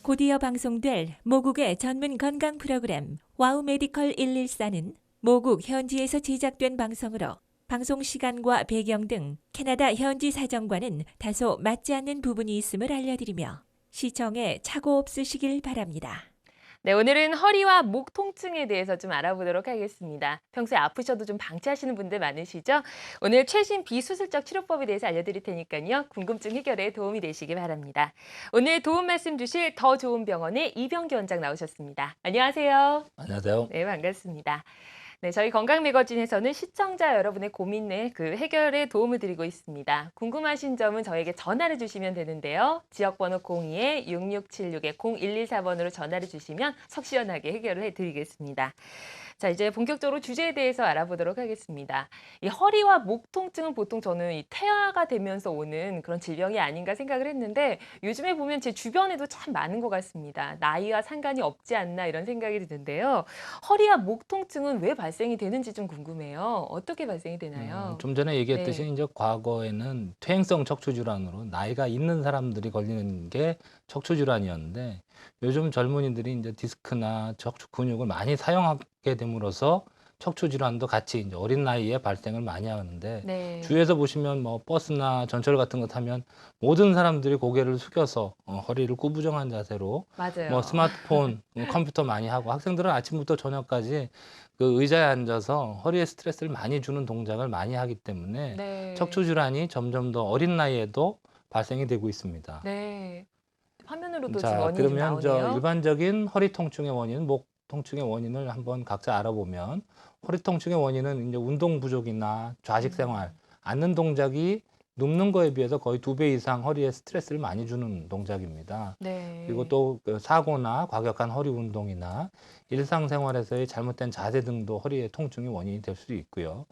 곧 이어 방송될 모국의 전문 건강 프로그램 와우 메디컬 114는 모국 현지에서 제작된 방송으로 방송 시간과 배경 등 캐나다 현지 사정과는 다소 맞지 않는 부분이 있음을 알려드리며 시청에 착오 없으시길 바랍니다. 네, 오늘은 허리와 목 통증에 대해서 좀 알아보도록 하겠습니다. 평소에 아프셔도 좀 방치하시는 분들 많으시죠? 오늘 최신 비수술적 치료법에 대해서 알려드릴 테니까요. 궁금증 해결에 도움이 되시기 바랍니다. 오늘 도움 말씀 주실 더 좋은 병원의 이병기 원장 나오셨습니다. 안녕하세요. 안녕하세요. 네, 반갑습니다. 네, 저희 건강 매거진에서는 시청자 여러분의 고민에 해결에 도움을 드리고 있습니다. 궁금하신 점은 저에게 전화를 주시면 되는데요. 지역번호 02-6676-0114번으로 전화를 주시면 속 시원하게 해결을 해드리겠습니다. 자, 이제 본격적으로 주제에 대해서 알아보도록 하겠습니다. 이 허리와 목 통증은 보통 저는 이 태아가 되면서 오는 그런 질병이 아닌가 생각을 했는데 요즘에 보면 제 주변에도 참 많은 것 같습니다. 나이와 상관이 없지 않나 이런 생각이 드는데요. 허리와 목 통증은 왜 발생이 되는지 좀 궁금해요. 어떻게 발생이 되나요? 좀 전에 얘기했듯이 네. 이제 과거에는 퇴행성 척추질환으로 나이가 있는 사람들이 걸리는 게 척추질환이었는데 요즘 젊은이들이 이제 디스크나 척추 근육을 많이 사용하게 됨으로써 척추질환도 같이 이제 어린 나이에 발생을 많이 하는데 네. 주위에서 보시면 뭐 버스나 전철 같은 거 타면 모든 사람들이 고개를 숙여서 허리를 구부정한 자세로 뭐 맞아요. 스마트폰, 컴퓨터 많이 하고 학생들은 아침부터 저녁까지 그 의자에 앉아서 허리에 스트레스를 많이 주는 동작을 많이 하기 때문에 네. 척추 질환이 점점 더 어린 나이에도 발생이 되고 있습니다. 네. 화면으로도 지금 자, 원인이 좀 그러면 저 나오네요. 일반적인 허리 통증의 원인, 목 통증의 원인을 한번 각자 알아보면 허리 통증의 원인은 이제 운동 부족이나 좌식 생활, 음. 앉는 동작이 눕는 거에 비해서 거의 2배 이상 허리에 스트레스를 많이 주는 동작입니다. 그리고 네. 또그 사고나 과격한 허리 운동이나 일상생활에서의 잘못된 자세 등도 허리의 통증의 원인이 될 수 있고요.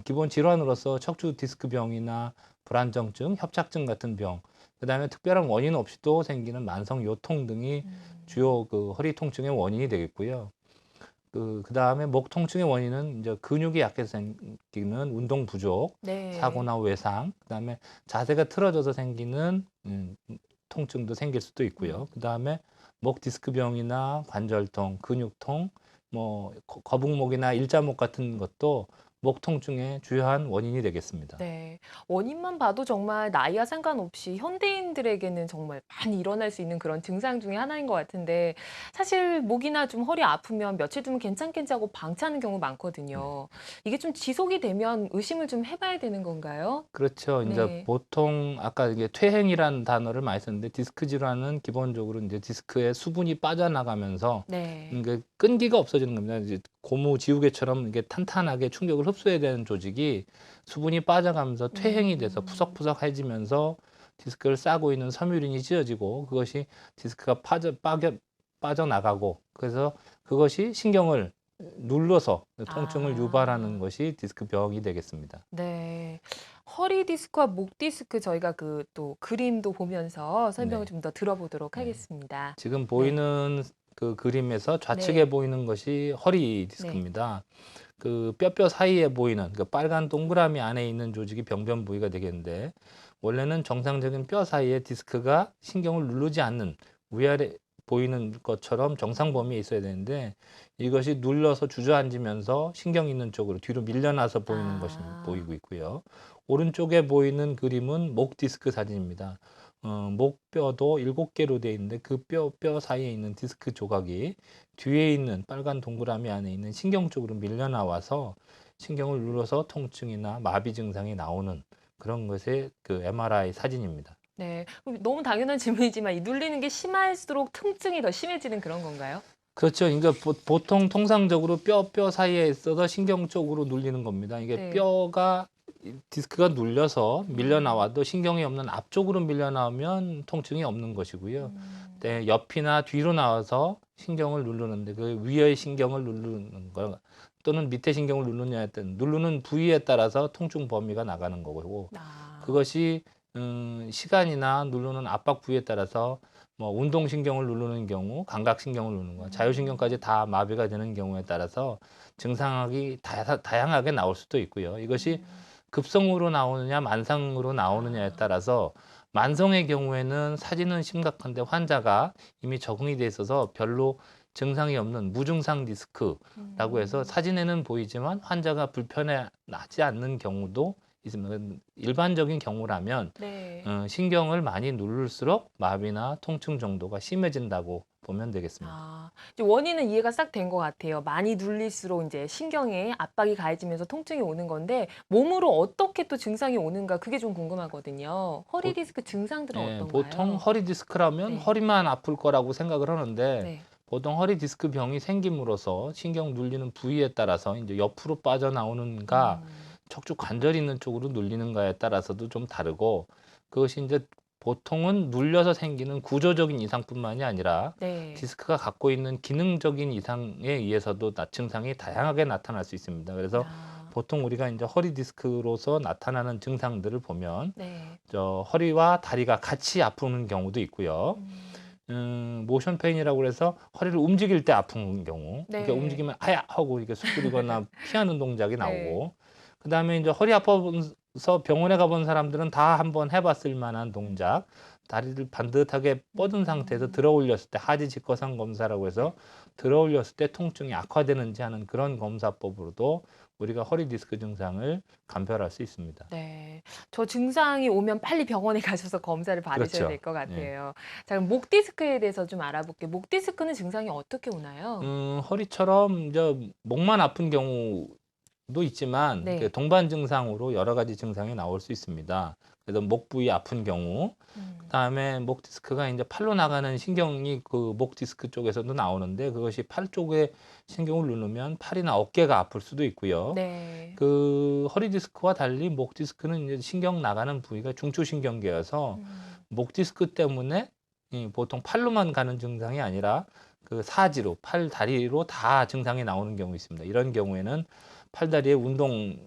기본 질환으로서 척추 디스크병이나 불안정증, 협착증 같은 병, 그다음에 특별한 원인 없이도 생기는 만성 요통 등이 음. 주요 그 허리 통증의 원인이 되겠고요. 그다음에 목 통증의 원인은 이제 근육이 약해서 생기는 운동 부족, 네. 사고나 외상, 그다음에 자세가 틀어져서 생기는 통증도 생길 수도 있고요. 음. 그다음에 목 디스크병이나 관절통, 근육통, 뭐 거북목이나 일자목 같은 것도 목 통증의 주요한 원인이 되겠습니다. 네. 원인만 봐도 정말 나이와 상관없이 현대인들에게는 정말 많이 일어날 수 있는 그런 증상 중에 하나인 것 같은데 사실 목이나 좀 허리 아프면 며칠 두면 괜찮겠지 하고 방치하는 경우 네. 많거든요. 이게 좀 지속이 되면 의심을 좀 해봐야 되는 건가요? 그렇죠. 이제 네. 보통 아까 이게 퇴행이라는 단어를 많이 썼는데 디스크 질환은 기본적으로 이제 디스크에 수분이 빠져나가면서 네. 이게 끈기가 없어지는 겁니다. 이제 고무 지우개처럼 이게 탄탄하게 충격을 흡수해야 되는 조직이 수분이 빠져가면서 퇴행이 돼서 음. 푸석푸석해지면서 디스크를 싸고 있는 섬유륜이 찢어지고 그것이 디스크가 빠져나가고 그래서 그것이 신경을 눌러서 통증을 유발하는 아. 것이 디스크병이 되겠습니다. 네. 허리 디스크와 목 디스크 저희가 또 그림도 보면서 설명을 네. 좀 더 들어보도록 네. 하겠습니다. 지금 네. 보이는 그 그림에서 좌측에 네. 보이는 것이 허리 네. 디스크입니다. 그 뼈 사이에 보이는 그 빨간 동그라미 안에 있는 조직이 병변 부위가 되겠는데 원래는 정상적인 뼈 사이에 디스크가 신경을 누르지 않는 위아래 보이는 것처럼 정상 범위에 있어야 되는데 이것이 눌러서 주저앉으면서 신경 있는 쪽으로 뒤로 밀려나서 보이는 것이 아. 보이고 있고요. 오른쪽에 보이는 그림은 목 디스크 사진입니다. 목뼈도 7개로 되어 있는데 그 뼈 사이에 있는 디스크 조각이 뒤에 있는 빨간 동그라미 안에 있는 신경 쪽으로 밀려 나와서 신경을 눌러서 통증이나 마비 증상이 나오는 그런 것의 그 MRI 사진입니다. 네. 그럼 너무 당연한 질문이지만 이 눌리는 게 심할수록 통증이 더 심해지는 그런 건가요? 그렇죠. 그러니까 보통 통상적으로 뼈 사이에 있어서 신경 쪽으로 눌리는 겁니다. 이게 네. 뼈가 디스크가 눌려서 밀려 음. 나와도 신경이 없는 앞쪽으로 밀려 나오면 통증이 없는 것이고요. 음. 네, 옆이나 뒤로 나와서 신경을 누르는데 그 위의 신경을 누르는 거 또는 밑에 신경을 누르느냐에 따라 누르는 부위에 따라서 통증 범위가 나가는 거고 아. 그것이 시간이나 누르는 압박 부위에 따라서 뭐 운동신경을 누르는 경우, 감각신경을 누르는 거, 자율신경까지 음. 다 마비가 되는 경우에 따라서 증상이 다양하게 나올 수도 있고요. 이것이 음. 급성으로 나오느냐, 만성으로 나오느냐에 아. 따라서 만성의 경우에는 사진은 심각한데 환자가 이미 적응이 돼 있어서 별로 증상이 없는 무증상 디스크라고 해서 사진에는 보이지만 환자가 불편해하지 않는 경우도 있습니다. 일반적인 경우라면 네. 신경을 많이 누를수록 마비나 통증 정도가 심해진다고 보면 되겠습니다. 아, 이제 원인은 이해가 싹 된 것 같아요. 많이 눌릴수록 이제 신경에 압박이 가해지면서 통증이 오는 건데 몸으로 어떻게 또 증상이 오는가 그게 좀 궁금하거든요. 허리 보- 디스크 증상들은 예, 보통 어떤가요? 허리 디스크라면 네. 허리만 아플 거라고 생각을 하는데 네. 보통 허리 디스크 병이 생김으로써 신경 눌리는 부위에 따라서 이제 옆으로 빠져나오는가 척추 관절 있는 쪽으로 눌리는가에 따라서도 좀 다르고 그것이 이제 보통은 눌려서 생기는 구조적인 이상뿐만이 아니라 네. 디스크가 갖고 있는 기능적인 이상에 의해서도 증상이 다양하게 나타날 수 있습니다. 그래서 아, 보통 우리가 이제 허리 디스크로서 나타나는 증상들을 보면 네. 허리와 다리가 같이 아프는 경우도 있고요. 모션 페인이라고 해서 허리를 움직일 때 아픈 경우, 이렇게 네. 움직이면 아야 하고 이렇게 쑥그리거나 피하는 동작이 네. 나오고, 그 다음에 이제 허리 아파서 병원에 가본 사람들은 다 한번 해봤을 만한 동작, 다리를 반듯하게 뻗은 상태에서 들어 올렸을 때 하지 직거상 검사라고 해서 들어 올렸을 때 통증이 악화되는지 하는 그런 검사법으로도 우리가 허리 디스크 증상을 감별할 수 있습니다. 네. 저 증상이 오면 빨리 병원에 가셔서 검사를 받으셔야 그렇죠. 될 것 예. 같아요. 자, 그럼 목 디스크에 대해서 좀 알아볼게요. 목 디스크는 증상이 어떻게 오나요? 허리처럼 이제 목만 아픈 경우도 있지만 네. 그 동반 증상으로 여러 가지 증상이 나올 수 있습니다. 그래서 목 부위 아픈 경우, 그다음에 목 디스크가 이제 팔로 나가는 신경이 그 목 디스크 쪽에서도 나오는데 그것이 팔 쪽에 신경을 누르면 팔이나 어깨가 아플 수도 있고요. 네. 그 허리 디스크와 달리 목 디스크는 이제 신경 나가는 부위가 중추신경계여서 목 디스크 때문에 보통 팔로만 가는 증상이 아니라 그 사지로 팔 다리로 다 증상이 나오는 경우 있습니다. 이런 경우에는 팔다리의 운동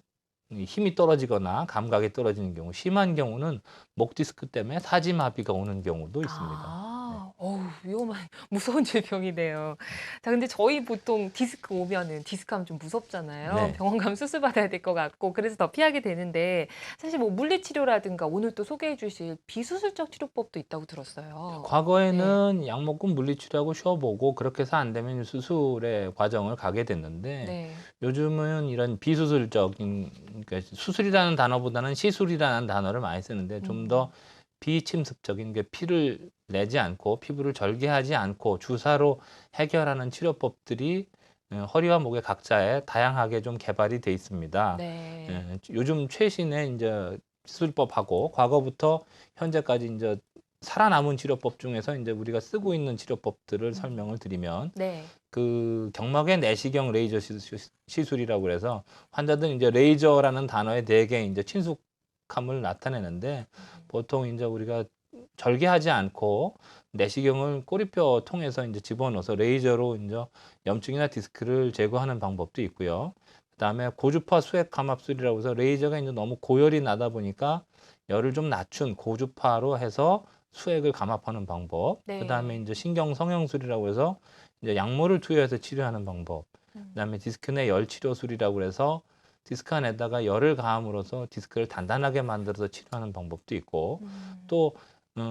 힘이 떨어지거나 감각이 떨어지는 경우, 심한 경우는 목 디스크 때문에 사지마비가 오는 경우도 있습니다. 아, 어우, 위험한, 무서운 질병이네요. 자, 근데 저희 보통 디스크 오면은, 디스크 하면 좀 무섭잖아요. 네. 병원 가면 수술 받아야 될 것 같고, 그래서 더 피하게 되는데, 사실 뭐 물리치료라든가 오늘 또 소개해 주실 비수술적 치료법도 있다고 들었어요. 과거에는 약 먹고 물리치료하고 쉬어보고 그렇게 해서 안 되면 수술의 과정을 가게 됐는데 네. 요즘은 이런 비수술적인 그러니까 수술이라는 단어보다는 시술이라는 단어를 많이 쓰는데 좀 더 비침습적인 게 피를 내지 않고 피부를 절개하지 않고 주사로 해결하는 치료법들이 허리와 목의 각자에 다양하게 좀 개발이 돼 있습니다. 네. 요즘 최신의 이제 수술법하고 과거부터 현재까지 이제 살아남은 치료법 중에서 이제 우리가 쓰고 있는 치료법들을 설명을 드리면 네. 그 경막의 내시경 레이저 시술이라고 그래서 환자들은 이제 레이저라는 단어에 대개 이제 친숙함을 나타내는데 보통 이제 우리가 절개하지 않고 내시경을 꼬리뼈 통해서 이제 집어넣어서 레이저로 이제 염증이나 디스크를 제거하는 방법도 있고요. 그다음에 고주파 수액 감압술이라고 해서 레이저가 이제 너무 고열이 나다 보니까 열을 좀 낮춘 고주파로 해서 수액을 감압하는 방법. 네. 그다음에 이제 신경 성형술이라고 해서 이제 약물을 투여해서 치료하는 방법. 그다음에 디스크 내 열 치료술이라고 해서 디스크 안에다가 열을 가함으로써 디스크를 단단하게 만들어서 치료하는 방법도 있고 또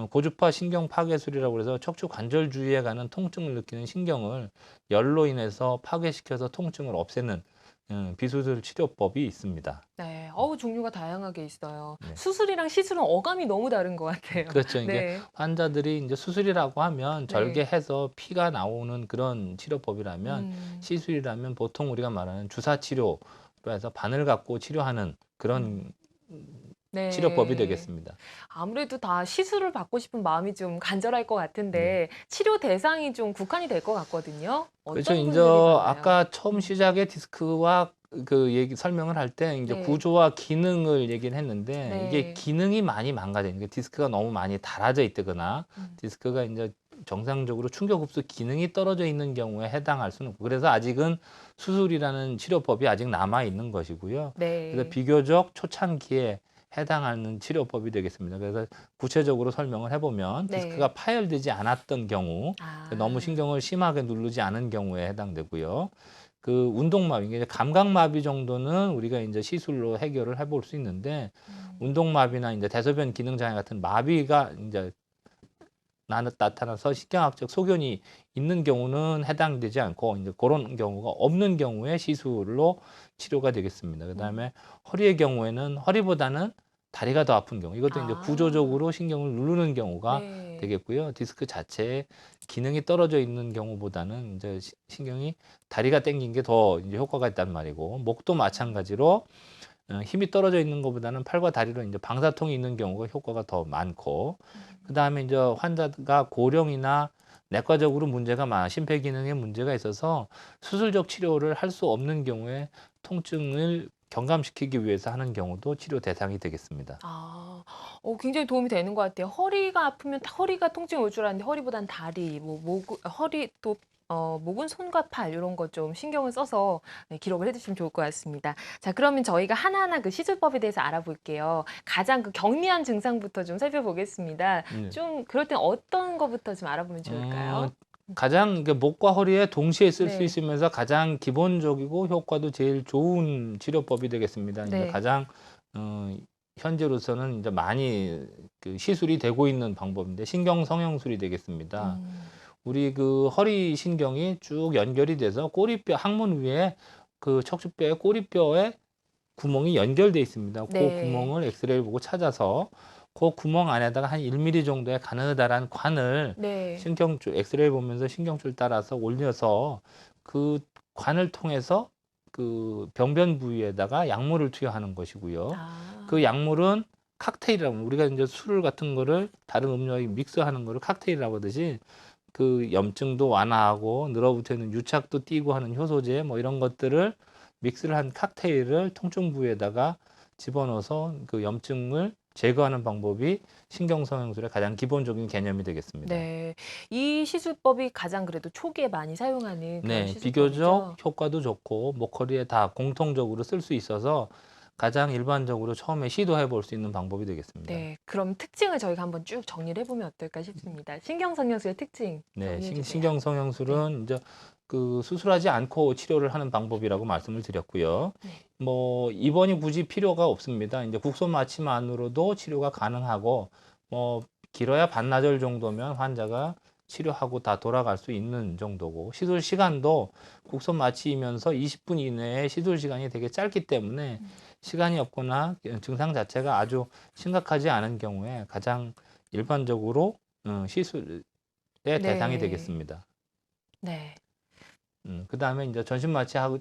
고주파 신경 파괴술이라고 해서 척추 관절 주위에 가는 통증을 느끼는 신경을 열로 인해서 파괴시켜서 통증을 없애는 비수술 치료법이 있습니다. 네. 어우, 종류가 다양하게 있어요. 네. 수술이랑 시술은 어감이 너무 다른 것 같아요. 그렇죠. 이게 네. 환자들이 이제 수술이라고 하면 네. 절개해서 피가 나오는 그런 치료법이라면 시술이라면 보통 우리가 말하는 주사 치료로 해서 바늘 갖고 치료하는 그런 네. 치료법이 되겠습니다. 아무래도 다 시술을 받고 싶은 마음이 좀 간절할 것 네. 같은데 치료 대상이 좀 국한이 될 것 같거든요. 그렇죠. 어떤 이제 분들이 많아요? 아까 처음 시작에 디스크와 그 얘기 설명을 할 때 이제 네. 구조와 기능을 얘기를 했는데 네. 이게 기능이 많이 망가져 있는 게 디스크가 너무 많이 닳아져 있다거나 디스크가 이제 정상적으로 충격 흡수 기능이 떨어져 있는 경우에 해당할 수는 없고 그래서 아직은 수술이라는 치료법이 아직 남아 있는 것이고요. 네. 그래서 비교적 초창기에 해당하는 치료법이 되겠습니다. 그래서 구체적으로 설명을 해보면 네. 디스크가 파열되지 않았던 경우 아. 너무 신경을 심하게 누르지 않은 경우에 해당되고요. 그 운동마비, 이게 감각마비 정도는 우리가 이제 시술로 해결을 해볼 수 있는데 운동마비나 이제 대소변 기능 장애 같은 마비가 이제 나타나서 신경학적 소견이 있는 경우는 해당되지 않고 이제 그런 경우가 없는 경우에 시술로 치료가 되겠습니다. 그다음에 허리의 경우에는 허리보다는 다리가 더 아픈 경우 이것도 이제 아. 구조적으로 신경을 누르는 경우가 네. 되겠고요. 디스크 자체에 기능이 떨어져 있는 경우보다는 이제 신경이 다리가 당긴 게 더 이제 효과가 있단 말이고 목도 마찬가지로 힘이 떨어져 있는 것보다는 팔과 다리로 이제 방사통이 있는 경우가 효과가 더 많고 그다음에 이제 환자가 고령이나 내과적으로 문제가 많아 심폐기능에 문제가 있어서 수술적 치료를 할 수 없는 경우에 통증을 경감시키기 위해서 하는 경우도 치료 대상이 되겠습니다. 아. 굉장히 도움이 되는 것 같아요. 허리가 아프면 허리가 통증이 올 줄 알았는데 허리보단 다리, 뭐 허리 또 목은 손과 팔 요런 거 좀 신경을 써서 네, 기록을 해 주시면 좋을 것 같습니다. 자, 그러면 저희가 하나하나 그 시술법에 대해서 알아볼게요. 가장 그 경미한 증상부터 좀 살펴보겠습니다. 네. 좀 그럴 땐 어떤 거부터 좀 알아보면 좋을까요? 가장 목과 허리에 동시에 쓸 수 네. 있으면서 가장 기본적이고 효과도 제일 좋은 치료법이 되겠습니다. 이제 네. 가장 현재로서는 이제 많이 그 시술이 되고 있는 방법인데 신경 성형술이 되겠습니다. 우리 그 허리 신경이 쭉 연결이 돼서 꼬리뼈 항문 위에 그 척추뼈의 꼬리뼈에 구멍이 연결돼 있습니다. 그 네. 구멍을 엑스레이를 보고 찾아서 그 구멍 안에다가 한 1mm 정도의 가느다란 관을 네. 신경줄 엑스레이 보면서 신경줄 따라서 올려서 그 관을 통해서 그 병변 부위에다가 약물을 투여하는 것이고요. 아. 그 약물은 칵테일이라고 우리가 이제 술 같은 거를 다른 음료와 믹스하는 거를 칵테일이라고 하듯이 그 염증도 완화하고 늘어붙어 있는 유착도 띄고 하는 효소제 뭐 이런 것들을 믹스를 한 칵테일을 통증 부위에다가 집어넣어서 그 염증을 제거하는 방법이 신경성형술의 가장 기본적인 개념이 되겠습니다. 네. 이 시술법이 가장 그래도 초기에 많이 사용하는 그런 네, 시술법이죠? 비교적 효과도 좋고 목걸이에 다 공통적으로 쓸 수 있어서 가장 일반적으로 처음에 시도해 볼 수 있는 방법이 되겠습니다. 네. 그럼 특징을 저희가 한번 쭉 정리를 해보면 어떨까 싶습니다. 신경성형술의 특징 네, 정리해 주세요. 신경성형술은 이제 그 수술하지 않고 치료를 하는 방법이라고 말씀을 드렸고요. 네. 뭐 입원이 굳이 필요가 없습니다. 이제 국소 마취만으로도 치료가 가능하고 뭐 길어야 반나절 정도면 환자가 치료하고 다 돌아갈 수 있는 정도고 시술 시간도 국소 마취이면서 20분 이내에 시술 시간이 되게 짧기 때문에 시간이 없거나 증상 자체가 아주 심각하지 않은 경우에 가장 일반적으로 시술의 대상이 네. 되겠습니다. 네. 그다음에 이제 전신 마취하고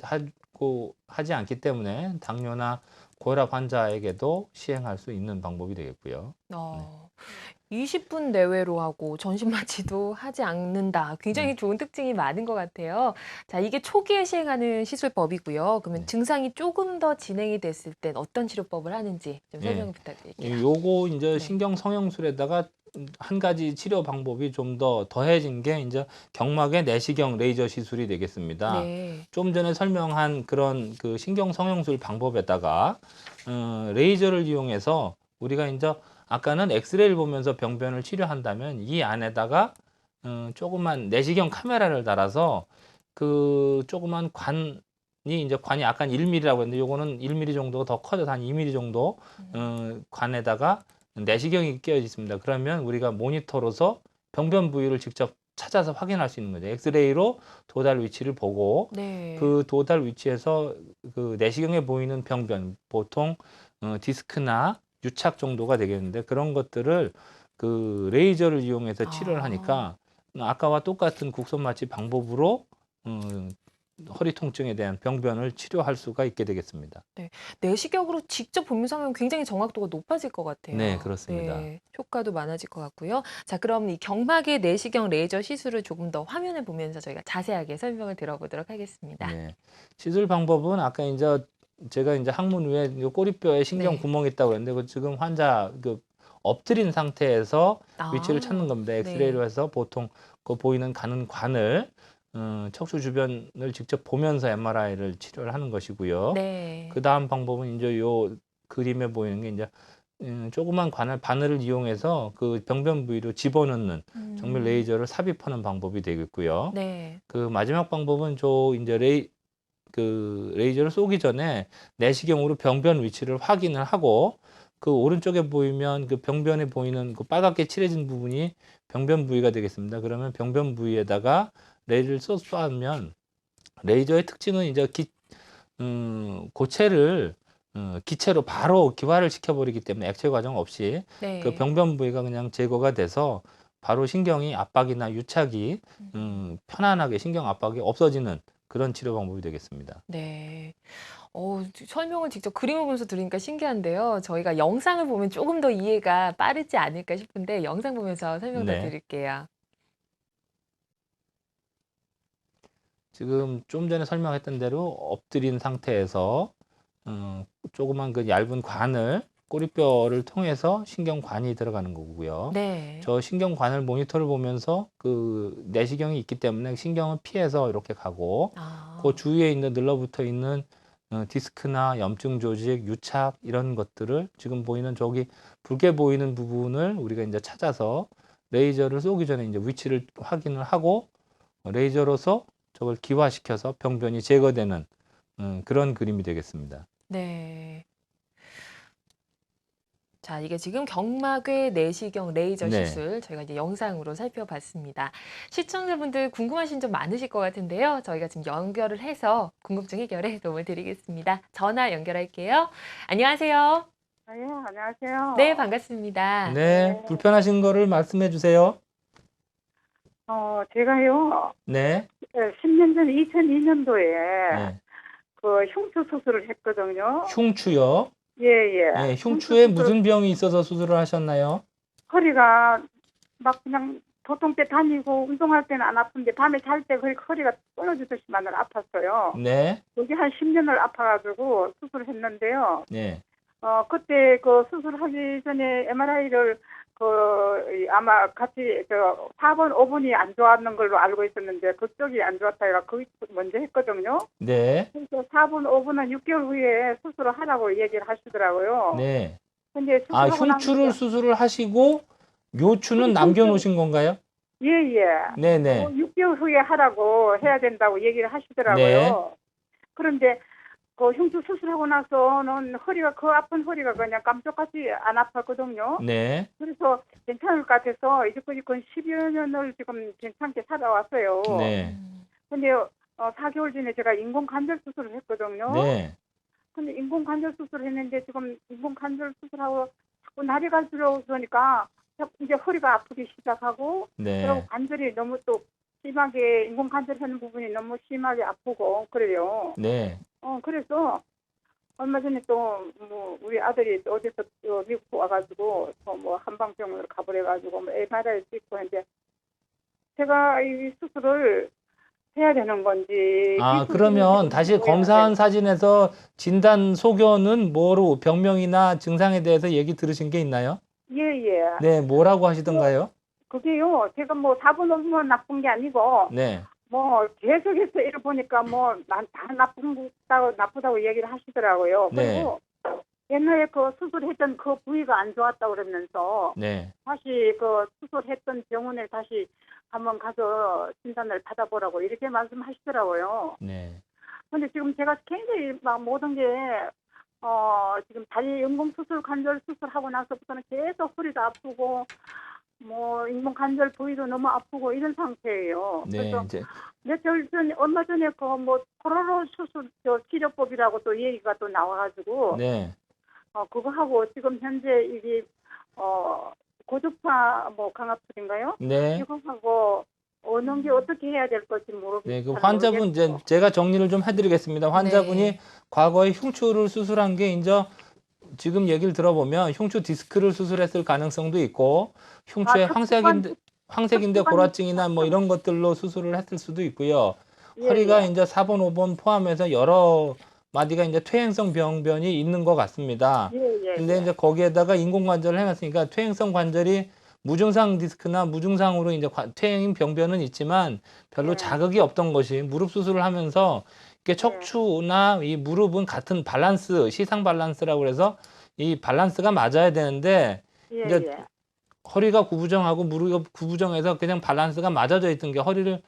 하지 않기 때문에 당뇨나 고혈압 환자에게도 시행할 수 있는 방법이 되겠고요. 20분 내외로 하고 전신 마취도 하지 않는다. 굉장히 네. 좋은 특징이 많은 것 같아요. 자, 이게 초기에 시행하는 시술법이고요. 그러면 네. 증상이 조금 더 진행이 됐을 땐 어떤 치료법을 하는지 좀 네. 설명 부탁드릴게요. 요거 이제 네. 신경 성형술에다가 한 가지 치료 방법이 좀 더 더해진 게 이제 경막의 내시경 레이저 시술이 되겠습니다. 네. 좀 전에 설명한 그런 그 신경 성형술 방법에다가 레이저를 이용해서 우리가 이제 아까는 엑스레이를 보면서 병변을 치료한다면 이 안에다가 조그만 내시경 카메라를 달아서 그 조그만 관이 이제 관이 약간 1mm라고 했는데 요거는 1mm 정도가 더 커져서 한 2mm 정도 관에다가 내시경이 끼어 있습니다. 그러면 우리가 모니터로서 병변 부위를 직접 찾아서 확인할 수 있는 거죠. 엑스레이로 도달 위치를 보고 네. 그 도달 위치에서 그 내시경에 보이는 병변 보통 디스크나 유착 정도가 되겠는데 그런 것들을 그 레이저를 이용해서 치료를 하니까 아까와 똑같은 국소 마취 방법으로 허리 통증에 대한 병변을 치료할 수가 있게 되겠습니다. 내시경으로 직접 보면서 하면 굉장히 정확도가 높아질 것 같아요. 네, 그렇습니다. 네, 효과도 많아질 것 같고요. 자, 그럼 이 경막의 내시경 레이저 시술을 조금 더 화면을 보면서 저희가 자세하게 설명을 들어보도록 하겠습니다. 네. 시술 방법은 아까 이제 제가 이제 항문 위에 이 꼬리뼈에 신경 네. 구멍이 있다고 그랬는데 그 지금 환자 그 엎드린 상태에서 위치를 찾는 겁니다. 엑스레이로 해서 보통 그 보이는 가는 관을 척추 주변을 직접 보면서 MRI를 치료를 하는 것이고요. 네. 그 다음 방법은 이제 요 그림에 보이는 게 이제 조그만 바늘을 이용해서 그 병변 부위로 집어넣는 정밀 레이저를 삽입하는 방법이 되겠고요. 네. 그 마지막 방법은 이제 레이저를 쏘기 전에 내시경으로 병변 위치를 확인을 하고 그 오른쪽에 보이면 그 병변에 보이는 그 빨갛게 칠해진 부분이 병변 부위가 되겠습니다. 그러면 병변 부위에다가 레이저를 쏘면 레이저의 특징은 이제 고체를 기체로 바로 기화를 시켜버리기 때문에 액체 과정 없이 그 네. 병변 부위가 그냥 제거가 돼서 바로 신경이 압박이나 유착이 편안하게 신경 압박이 없어지는 그런 치료 방법이 되겠습니다. 네. 설명을 직접 그림을 보면서 들으니까 신기한데요. 저희가 영상을 보면 조금 더 이해가 빠르지 않을까 싶은데 영상 보면서 설명 더 네. 드릴게요. 지금 좀 전에 설명했던 대로 엎드린 상태에서 조그만 그 얇은 관을 꼬리뼈를 통해서 신경관이 들어가는 거고요. 네. 저 신경관을 모니터를 보면서 그 내시경이 있기 때문에 신경을 피해서 이렇게 가고 아. 그 주위에 있는 늘러붙어 있는 디스크나 염증 조직, 유착 이런 것들을 지금 보이는 저기 붉게 보이는 부분을 우리가 이제 찾아서 레이저를 쏘기 전에 이제 위치를 확인을 하고 레이저로서 저걸 기화시켜서 병변이 제거되는 그런 그림이 되겠습니다. 네. 자, 이게 지금 경막외 내시경 레이저 네. 시술 저희가 이제 영상으로 살펴봤습니다. 시청자분들 궁금하신 점 많으실 것 같은데요. 저희가 지금 연결을 해서 궁금증 해결에 도움을 드리겠습니다. 전화 연결할게요. 안녕하세요. 예, 안녕하세요. 네, 반갑습니다. 네, 불편하신 거를 말씀해 주세요. 제가요, 네, 10년 전 2002년도에 네. 그 흉추 수술을 했거든요. 흉추요. 예, 예. 네, 흉추 흉추에 수술, 무슨 병이 있어서 수술을 하셨나요? 허리가 막 그냥 보통 때 다니고 운동할 때는 안 아픈데 밤에 잘 때 허리가 끊어지듯이만 아팠어요. 네, 그게 한 10년을 아파가지고 수술을 했는데요. 네, 그때 그 수술하기 전에 MRI를 아마 같이 4번, 5번이 안 좋았는 걸로 알고 있었는데 그쪽이 안 좋았다 해가 거기 먼저 했거든요. 네, 그래서 4번, 5번은 6개월 후에 수술을 하라고 얘기를 하시더라고요. 네. 근데 아, 수술하고 흉추를 수술을 하시고 묘추는 남겨놓으신 건가요? 예예. 네, 네, 6개월 후에 하라고 해야 된다고 얘기를 하시더라고요. 네. 그런데 그 흉추 수술하고 나서는 그 아픈 허리가 그냥 깜짝같이 안 아팠거든요. 네, 그래서 괜찮을 것 같아서 이제까지 건 10여 년을 지금 괜찮게 살아왔어요. 네, 근데 4개월 전에 제가 인공 관절 수술을 했거든요. 네, 근데 인공 관절 수술을 했는데 지금 인공 관절 수술하고 자꾸 날이 갈수록 그러니까 이제 허리가 아프기 시작하고 그리고 네, 관절이 너무 또 심하게 인공 관절 하는 부분이 너무 심하게 아프고 그래요. 네, 그래서 얼마 전에 또 뭐 우리 아들이 또 어디서 또 미국 와가지고 뭐 한방병원으로 가버려가지고 뭐 MRI 찍고 이제 제가 이 수술을 해야 되는 건지. 아, 이 수술을 그러면 지금 다시 해야 검사한 사진에서 진단 소견은 뭐로 병명이나 증상에 대해서 얘기 들으신 게 있나요? 예예. 네, 뭐라고 하시던가요? 그게요. 제가 뭐 4번 5번 나쁜 게 아니고 네, 뭐 계속해서 이를 보니까 뭐 난 다 나쁘다고 얘기를 하시더라고요. 네. 그리고 옛날에 그 수술했던 그 부위가 안 좋았다고 그러면서 네, 다시 그 수술했던 병원에 다시 한번 가서 진단을 받아보라고 이렇게 말씀하시더라고요. 네, 근데 지금 제가 굉장히 막 모든 게 지금 다리 인공 수술 관절 수술하고 나서부터는 계속 허리도 아프고 뭐 인공 관절 부위도 너무 아프고 이런 상태예요. 네, 그래서 이제 며칠 전 얼마 전에 그 뭐 코로나 수술 치료법이라고 또 얘기가 또 나와가지고 네, 그거 하고 지금 현재 이게 고주파 뭐 강압술인가요? 네, 이거 하고 어느 게 어떻게 해야 될 건지 네, 그 잘 환자분 이제 모르겠고. 제가 정리를 좀 해드리겠습니다. 환자분이 네. 과거에 흉추를 수술한 게 이제 지금 얘기를 들어보면 흉추 디스크를 수술했을 가능성도 있고 흉추에 황색인대 골화증이나 뭐 이런 것들로 수술을 했을 수도 있고요. 허리가 이제 4번, 5번 포함해서 여러 마디가 이제 퇴행성 병변이 있는 것 같습니다. 근데 이제 거기에다가 인공관절을 해놨으니까 퇴행성 관절이 무증상 디스크나 무증상으로 이제 퇴행 병변은 있지만 별로 네. 자극이 없던 것이 무릎 수술을 하면서 이게 척추나 이 무릎은 같은 밸런스, 시상 밸런스라고 그래서 이 밸런스가 맞아야 되는데 이제 허리가 구부정하고 무릎이 구부정해서 그냥 밸런스가 맞아져 있던 게 허리를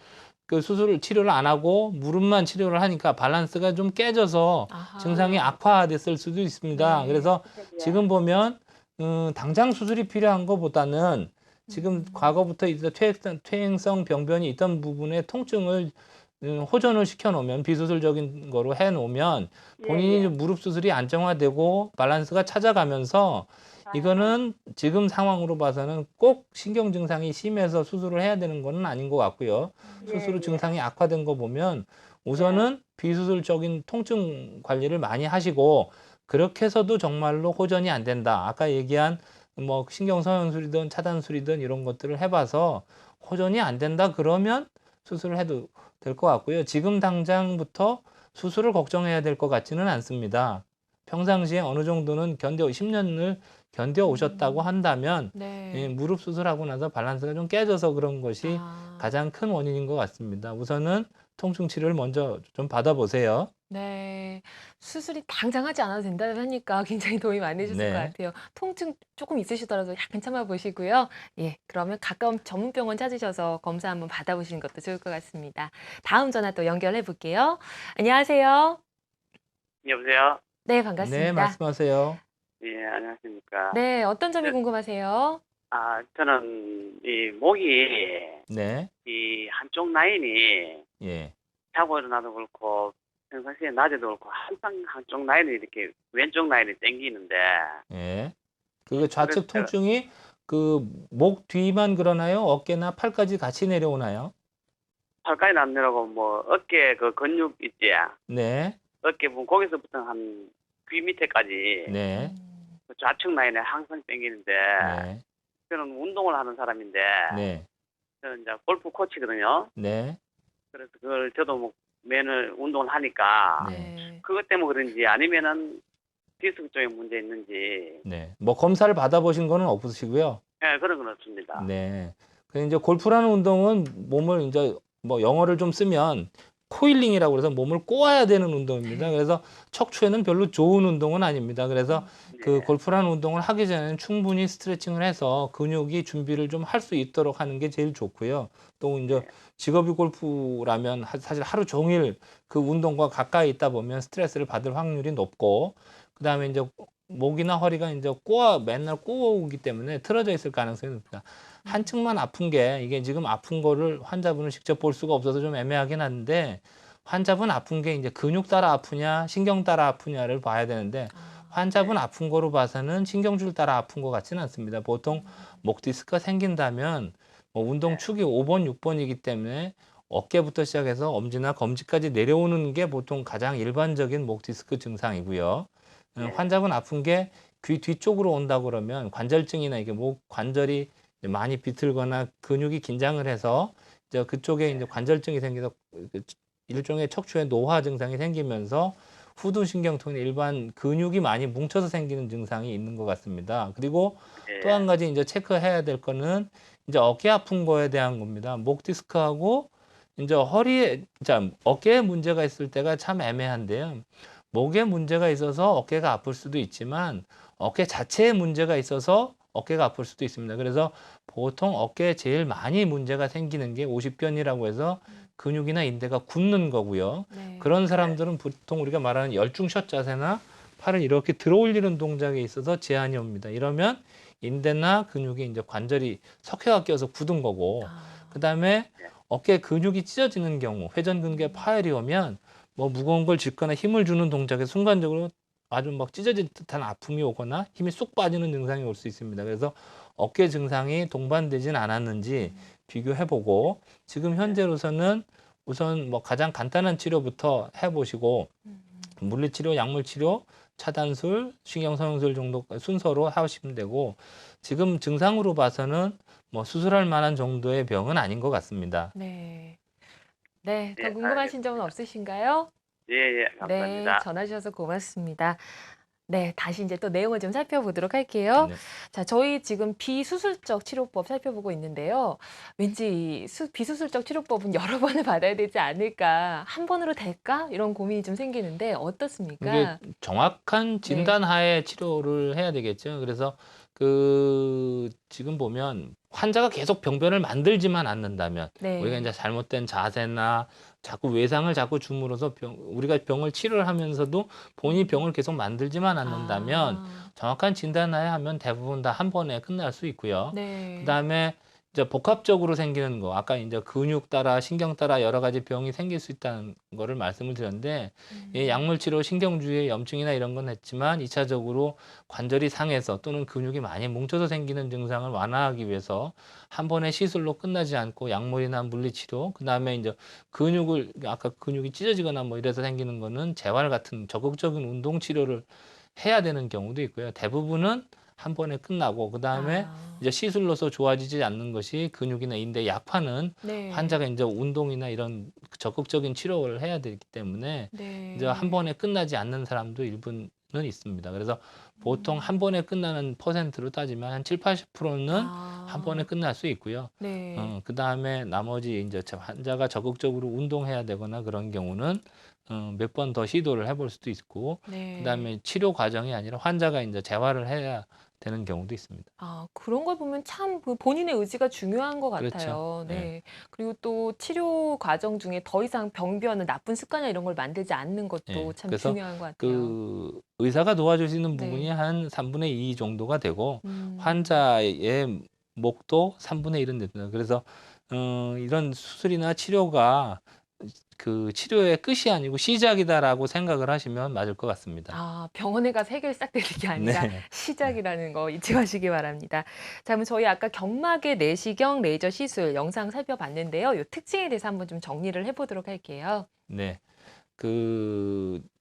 그 수술을 치료를 안 하고 무릎만 치료를 하니까 밸런스가 좀 깨져서 아하. 증상이 악화됐을 수도 있습니다. 네. 그래서 지금 보면 당장 수술이 필요한 것보다는 지금 과거부터 있던 퇴행성 병변이 있던 부분의 통증을 호전을 시켜놓으면 비수술적인 거로 해놓으면 본인이 예. 무릎 수술이 안정화되고 밸런스가 찾아가면서 이거는 지금 상황으로 봐서는 꼭 신경 증상이 심해서 수술을 해야 되는 건 아닌 것 같고요. 수술 후 증상이 악화된 거 보면 우선은 비수술적인 통증 관리를 많이 하시고 그렇게 해서도 정말로 호전이 안 된다. 아까 얘기한 뭐 신경성형술이든 차단술이든 이런 것들을 해봐서 호전이 안 된다 그러면 수술을 해도 될 것 같고요. 지금 당장부터 수술을 걱정해야 될 것 같지는 않습니다. 평상시에 어느 정도는 10년을 견뎌 오셨다고 한다면 네. 무릎 수술하고 나서 밸런스가 좀 깨져서 그런 것이 아. 가장 큰 원인인 것 같습니다. 우선은 통증 치료를 먼저 좀 받아보세요. 네. 수술이 당장 하지 않아도 된다고 하니까 굉장히 도움이 많이 되셨을 것 네. 같아요. 통증 조금 있으시더라도 약간 참아 보시고요. 예, 그러면 가까운 전문 병원 찾으셔서 검사 한번 받아보시는 것도 좋을 것 같습니다. 다음 전화 또 연결해 볼게요. 안녕하세요. 여보세요? 네, 네, 반갑습니다. 말씀하세요. 예, 안녕하십니까. 네, 어떤 점이 네. 궁금하세요? 저는 이 목이 네, 이 한쪽 라인이 예, 자고 일어나도 그렇고 평상시에 낮에도 그렇고 항상 한쪽 라인이 이렇게 왼쪽 라인이 땡기는데 예. 그 좌측 그래서 통증이 그 목 뒤만 그러나요? 어깨나 팔까지 같이 내려오나요? 팔까지 안 내려고 뭐 어깨 그 근육 있지? 네, 어깨 부분 거기서부터 한 귀 밑에까지 네, 그 좌측 라인에 항상 땡기는데 네, 저는 운동을 하는 사람인데 네, 저는 이제 골프 코치거든요. 네, 그래서 그걸 저도 뭐 매일 운동을 하니까 네. 네. 그것 때문에 그런지 아니면은 디스크 쪽에 문제 있는지 네. 뭐 검사를 받아보신 거는 없으시고요. 예, 그런 건 없습니다. 네. 그 이제 골프라는 운동은 몸을 이제 뭐 영어를 좀 쓰면 코일링이라고 그래서 몸을 꼬아야 되는 운동입니다. 그래서 척추에는 별로 좋은 운동은 아닙니다. 그래서 그 예. 골프라는 운동을 하기 전에는 충분히 스트레칭을 해서 근육이 준비를 좀 할 수 있도록 하는 게 제일 좋고요. 또 이제 직업이 골프라면 사실 하루 종일 그 운동과 가까이 있다 보면 스트레스를 받을 확률이 높고 그다음에 이제 목이나 허리가 이제 맨날 꼬우기 때문에 틀어져 있을 가능성이 높습니다. 한측만 아픈 게 이게 지금 아픈 거를 환자분을 직접 볼 수가 없어서 좀 애매하긴 한데 환자분 아픈 게 이제 근육 따라 아프냐 신경 따라 아프냐를 봐야 되는데 환자분 아픈 거로 봐서는 신경줄 따라 아픈 것 같지는 않습니다. 보통 목 디스크가 생긴다면 뭐 운동 축이 5번, 6번이기 때문에 어깨부터 시작해서 엄지나 검지까지 내려오는 게 보통 가장 일반적인 목 디스크 증상이고요. 환자분 아픈 게 귀 뒤쪽으로 온다 그러면 관절증이나 이게 목 관절이 많이 비틀거나 근육이 긴장을 해서 이제 그쪽에 이제 관절증이 생겨서 일종의 척추의 노화 증상이 생기면서 후두신경통의 일반 근육이 많이 뭉쳐서 생기는 증상이 있는 것 같습니다. 그리고 예. 또 한 가지 이제 체크해야 될 거는 이제 어깨 아픈 거에 대한 겁니다. 목 디스크하고 이제 어깨에 문제가 있을 때가 참 애매한데요. 목에 문제가 있어서 어깨가 아플 수도 있지만 어깨 자체에 문제가 있어서 어깨가 아플 수도 있습니다. 그래서 보통 어깨에 제일 많이 문제가 생기는 게 오십견이라고 해서 근육이나 인대가 굳는 거고요. 네. 그런 사람들은 보통 우리가 말하는 열중샷 자세나 팔을 이렇게 들어 올리는 동작에 있어서 제한이 옵니다. 이러면 인대나 근육이 이제 관절이 석회가 껴서 굳은 거고, 그 다음에 어깨 근육이 찢어지는 경우, 회전근개 파열이 오면 뭐 무거운 걸 짚거나 힘을 주는 동작에 순간적으로 아주 막 찢어질 듯한 아픔이 오거나 힘이 쏙 빠지는 증상이 올 수 있습니다. 그래서 어깨 증상이 동반되진 않았는지 비교해보고 지금 현재로서는 우선 뭐 가장 간단한 치료부터 해보시고 물리치료, 약물치료, 차단술, 신경성형술 정도 순서로 하시면 되고 지금 증상으로 봐서는 뭐 수술할 만한 정도의 병은 아닌 것 같습니다. 네. 네, 더 예, 궁금하신 점은 알겠습니다. 없으신가요? 예, 예, 네, 감사합니다. 전화 주셔서 고맙습니다. 네, 다시 이제 또 내용을 좀 살펴보도록 할게요. 네. 자, 저희 지금 비수술적 치료법 살펴보고 있는데요. 왠지 비수술적 치료법은 여러 번을 받아야 되지 않을까, 한 번으로 될까? 이런 고민이 좀 생기는데 이게 어떻습니까? 정확한 진단하에 치료를 해야 되겠죠. 그래서 지금 보면 환자가 계속 병변을 만들지만 않는다면 우리가 네. 이제 잘못된 자세나 자꾸 외상을 자꾸 줌으로써 우리가 병을 치료를 하면서도 본인이 병을 계속 만들지만 않는다면 아. 정확한 진단하에 하면 대부분 다 한 번에 끝날 수 있고요. 네. 그다음에 이제 복합적으로 생기는 거, 아까 이제 근육 따라 신경 따라 여러 가지 병이 생길 수 있다는 거를 말씀을 드렸는데, 이 약물 치료 신경주의 염증이나 이런 건 했지만 2차적으로 관절이 상해서 또는 근육이 많이 뭉쳐서 생기는 증상을 완화하기 위해서 한 번에 시술로 끝나지 않고 약물이나 물리치료, 그다음에 이제 아까 근육이 찢어지거나 뭐 이래서 생기는 거는 재활 같은 적극적인 운동 치료를 해야 되는 경우도 있고요. 대부분은 한 번에 끝나고 그다음에 아. 이제 시술로서 좋아지지 않는 것이 근육이나 인대 약화는 네. 환자가 이제 운동이나 이런 적극적인 치료를 해야 되기 때문에 이제 한 네. 번에 끝나지 않는 사람도 일부는 있습니다. 그래서 보통 한 번에 끝나는 퍼센트로 따지면 한 7, 80%는 한 번에 아. 끝날 수 있고요. 네. 그다음에 나머지 이제 환자가 적극적으로 운동해야 되거나 그런 경우는 몇 번 더 시도를 해볼 수도 있고, 네. 그다음에 치료 과정이 아니라 환자가 이제 재활을 해야 되는 경우도 있습니다. 아 그런 걸 보면 참 그 본인의 의지가 중요한 것 그렇죠. 같아요. 네. 네. 그리고 또 치료 과정 중에 더 이상 병변을 나쁜 습관이나 이런 걸 만들지 않는 것도 예. 참 그래서 중요한 것 같아요. 의사가 도와줄 수 있는 부분이 네. 한 3분의 2 정도가 되고 음. 환자의 목도 3분의 1은 됩니다. 그래서 이런 수술이나 치료가 치료의 끝이 아니고 시작이다라고 생각을 하시면 맞을 것 같습니다. 아 병원에 가서 해결이 싹 되는 게 아니라 네. 시작이라는 거 잊지 마시기 바랍니다. 자 그럼 저희 아까 경막의 내시경 레이저 시술 영상 살펴봤는데요. 요 특징에 대해서 한번 좀 정리를 해 보도록 할게요. 네.